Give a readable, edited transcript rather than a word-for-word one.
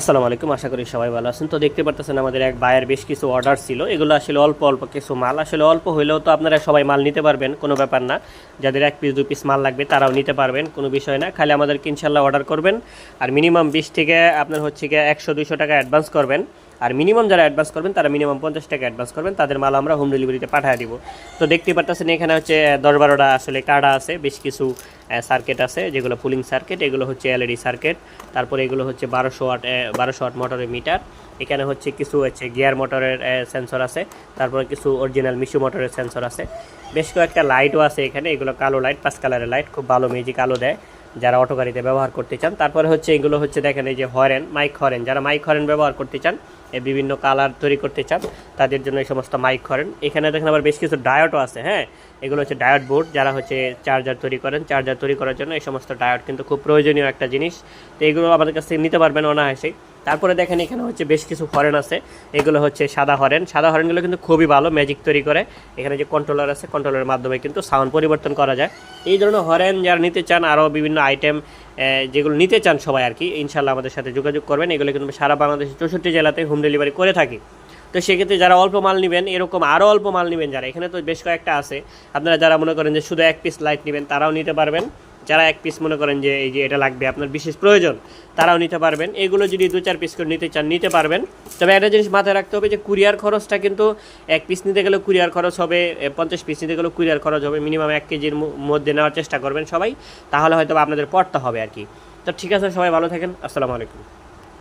আসসালামু আলাইকুম, আশা করি সবাই ভালো আছেন। তো দেখতে পারতেছেন আমাদের এক ভাইয়ের বেশ কিছু অর্ডার ছিল। এগুলো আসলে অল্প অল্প কিছু মাল, আসলে অল্প হইলেও তো আপনারা সবাই মাল নিতে পারবেন, কোনো ব্যাপার না। যাদের 1 পিস 2 পিস মাল লাগবে তারাও নিতে পারবেন, কোনো বিষয় না। খালি আমাদেরকে ইনশাল্লাহ অর্ডার করবেন। আর মিনিমাম 20 থেকে আপনার হচ্ছে গিয়ে 100-200 টাকা অ্যাডভান্স করবেন। আর মিনিমাম যারা অ্যাডভান্স করবেন তারা মিনিমাম 50 টাকা অ্যাডভান্স করবেন, তাদের মাল আমরা হোম ডেলিভারিতে পাঠিয়ে দিব। তো দেখতে পারতেছেন এখানে হচ্ছে 10-12টা আসলে কার্ডা আছে, বেশ কিছু সার্কিট আছে, যেগুলো পুলিং সার্কিট, এগুলো হচ্ছে এলইডি সার্কিট। তারপরে এগুলো হচ্ছে 1200 ওয়াট মোটরের মিটার। এখানে হচ্ছে কিছু হচ্ছে গিয়ার মোটরের সেন্সর আছে। তারপরে কিছু অরিজিনাল মিশু মোটরের সেন্সর আছে। বেশ কয়েকটা লাইটও আছে এখানে, এগুলো কালো লাইট, 5 কালারের লাইট, খুব ভালো ম্যাজিক আলো দেয় যারা অটো গাড়িতে ব্যবহার করতে চান। তারপরে হচ্ছে এগুলো হচ্ছে দেখেন এই যে হরেন, মাইক হরেন, যারা মাইক হরেন ব্যবহার করতে চান, বিভিন্ন কালার তৈরি করতে চান, তাদের জন্য এই সমস্ত মাইক হরেন। এখানে দেখেন আবার বেশ কিছু ডায়োডও আছে। হ্যাঁ, এগুলো হচ্ছে ডায়োড বোর্ড, যারা হচ্ছে চার্জার তৈরি করেন, চার্জার তৈরি করার জন্য এই সমস্ত ডায়োড কিন্তু খুব প্রয়োজনীয় একটা জিনিস। তো এগুলো আমাদের কাছ থেকে নিতে পারবেন অনায়াসেই। তারপরে দেখেন এখানে হচ্ছে বেশ কিছু হরেন আছে, এগুলো হচ্ছে সাদা হরেন। সাদা হরেনগুলো কিন্তু খুবই ভালো ম্যাজিক তৈরি করে। এখানে যে কন্ট্রোলার আছে, কন্ট্রোলারের মাধ্যমে কিন্তু সাউন্ড পরিবর্তন করা যায়। এই ধরনের হরেন যারা নিতে চান, আরও বিভিন্ন আইটেম যেগুলো নিতে চান সবাই আর কি, ইনশাল্লাহ আমাদের সাথে যোগাযোগ করবেন। এগুলো কিন্তু সারা বাংলাদেশের 64 জেলাতে হোম ডেলিভারি করে থাকি। তো সেক্ষেত্রে যারা অল্প মাল নেবেন, এরকম আরও অল্প মাল নেবেন যারা, এখানে তো বেশ কয়েকটা আছে, আপনারা যারা মনে করেন যে শুধু 1 পিস লাইট নেবেন তারাও নিতে পারবেন। যারা 1 পিস মনে করেন যে এই যে এটা লাগবে আপনার বিশেষ প্রয়োজন, তারাও নিতে পারবেন। এগুলো যদি 2-4 পিস করে নিতে চান নিতে পারবেন। তবে একটা জিনিস মাথায় রাখতে হবে যে কুরিয়ার খরচটা কিন্তু 1 পিস নিতে গেলে কুরিয়ার খরচ হবে, 50 পিস নিতে গেলেও কুরিয়ার খরচ হবে। মিনিমাম 1 কেজির মধ্যে নেওয়ার চেষ্টা করবেন সবাই, তাহলে হয়তো আপনাদের পড়তে হবে আর কি। তো ঠিক আছে, সবাই ভালো থাকেন, আসসালামু আলাইকুম।